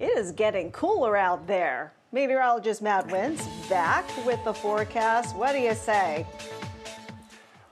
It is getting cooler out there. Meteorologist Matt Wintz back with the forecast. What do you say?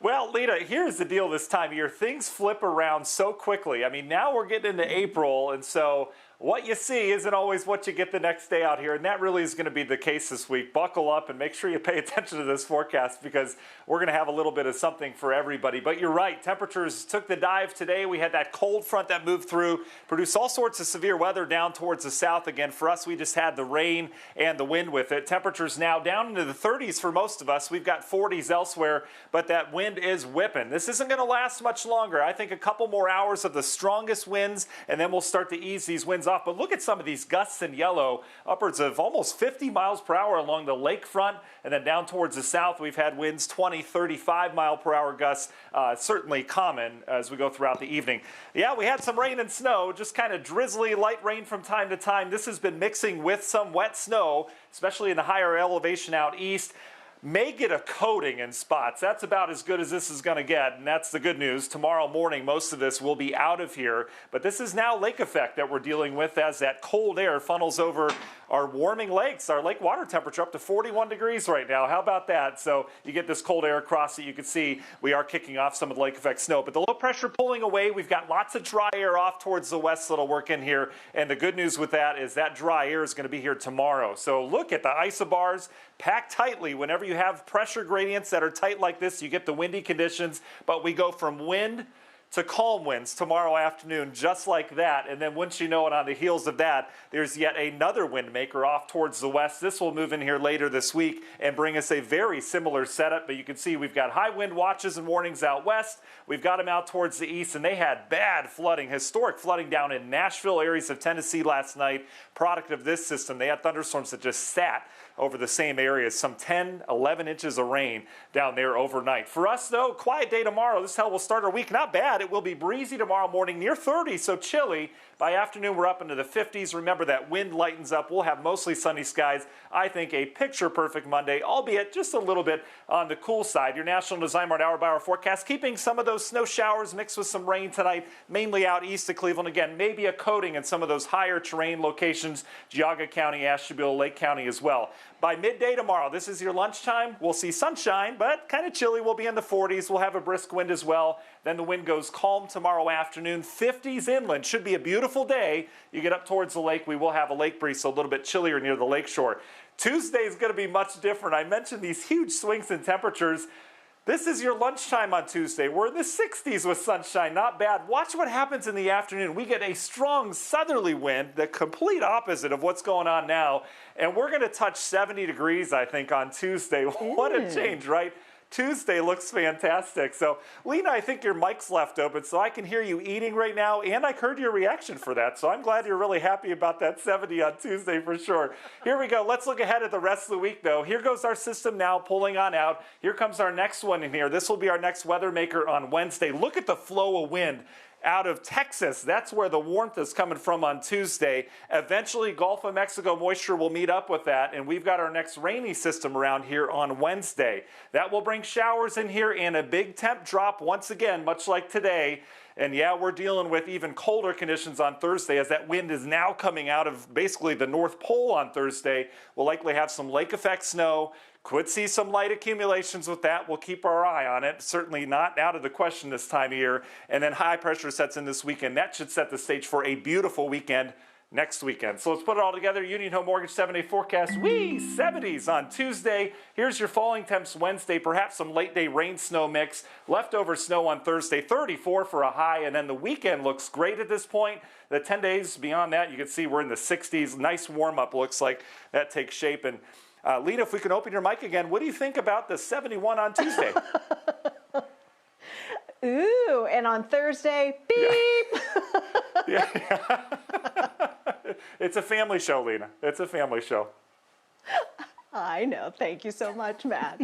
Well, Lena, here's the deal this time of year. Things flip around so quickly. I mean, now we're getting into April, and so what you see isn't always what you get the next day out here, and that really is going to be the case this week. Buckle up and make sure you pay attention to this forecast because we're going to have a little bit of something for everybody. But you're right, temperatures took the dive today. We had that cold front that moved through, produced all sorts of severe weather down towards the south. Again, for us, we just had the rain and the wind with it. Temperatures now down into the 30s for most of us. We've got 40s elsewhere, but that wind is whipping. This isn't going to last much longer. I think a couple more hours of the strongest winds, and then we'll start to ease these winds off. But look at some of these gusts in yellow, upwards of almost 50 miles per hour along the lakefront, and then down towards the south, we've had winds 20, 35 mile per hour gusts, certainly common as we go throughout the evening. Yeah, we had some rain and snow, just kind of drizzly, light rain from time to time. This has been mixing with some wet snow, especially in the higher elevation out east. May get a coating in spots. That's about as good as this is going to get, and that's the good news. Tomorrow morning, most of this will be out of here, but this is now lake effect that we're dealing with as that cold air funnels over our warming lakes. Our lake water temperature up to 41 degrees right now. How about that? So you get this cold air across it. You can see we are kicking off some of the lake effect snow, but the low pressure pulling away. We've got lots of dry air off towards the west that'll work in here, and the good news with that is that dry air is going to be here tomorrow. So look at the isobars packed tightly. Whenever you have pressure gradients that are tight like this, you get the windy conditions, but we go from wind to calm winds tomorrow afternoon, just like that. And then once you know it, on the heels of that, there's yet another wind maker off towards the west. This will move in here later this week and bring us a very similar setup. But you can see we've got high wind watches and warnings out west. We've got them out towards the east, and they had bad flooding, historic flooding down in Nashville, areas of Tennessee last night. Product of this system, they had thunderstorms that just sat over the same areas, some 10, 11 inches of rain down there overnight. For us, though, quiet day tomorrow. This is how we'll start our week. Not bad. It will be breezy tomorrow morning, near 30, so chilly. By afternoon, we're up into the 50s. Remember, that wind lightens up. We'll have mostly sunny skies. I think a picture-perfect Monday, albeit just a little bit on the cool side. Your National Design Mart hour-by-hour forecast, keeping some of those snow showers mixed with some rain tonight, mainly out east of Cleveland. Again, maybe a coating in some of those higher terrain locations, Geauga County, Ashtabula, Lake County as well. By midday tomorrow, this is your lunchtime. We'll see sunshine, but kind of chilly. We'll be in the 40s. We'll have a brisk wind as well. Then the wind goes calm tomorrow afternoon. 50s inland. Should be a beautiful day. You get up towards the lake, we will have a lake breeze, so a little bit chillier near the lake shore. Tuesday is going to be much different. I mentioned these huge swings in temperatures. This is your lunchtime on Tuesday. We're in the 60s with sunshine, not bad. Watch what happens in the afternoon. We get a strong southerly wind, the complete opposite of what's going on now, and we're going to touch 70 degrees, I think, on Tuesday. What a change, right? Tuesday looks fantastic. So, Lena, I think your mic's left open, so I can hear you eating right now, and I heard your reaction for that. So I'm glad you're really happy about that 70 on Tuesday for sure. Here we go. Let's look ahead at the rest of the week, though. Here goes our system now pulling on out. Here comes our next one in here. This will be our next weather maker on Wednesday. Look at the flow of wind out of Texas. That's where the warmth is coming from on Tuesday. Eventually, Gulf of Mexico moisture will meet up with that, and we've got our next rainy system around here on Wednesday. That will bring showers in here and a big temp drop once again, much like today. And yeah, we're dealing with even colder conditions on Thursday as that wind is now coming out of basically the North Pole on Thursday. We'll likely have some lake effect snow. Could see some light accumulations with that. We'll keep our eye on it. Certainly not out of the question this time of year. And then high pressure sets in this weekend. That should set the stage for a beautiful weekend next weekend. So let's put it all together. Union Home Mortgage 7-day forecast. 70s on Tuesday. Here's your falling temps Wednesday. Perhaps some late day rain snow mix. Leftover snow on Thursday. 34 for a high. And then the weekend looks great at this point. The 10 days beyond that, you can see we're in the 60s. Nice warm up looks like that takes shape. And Lena, if we can open your mic again, what do you think about the 71 on Tuesday? Ooh, and on Thursday, beep. Yeah. It's a family show, Lena. It's a family show. I know. Thank you so much, Matt.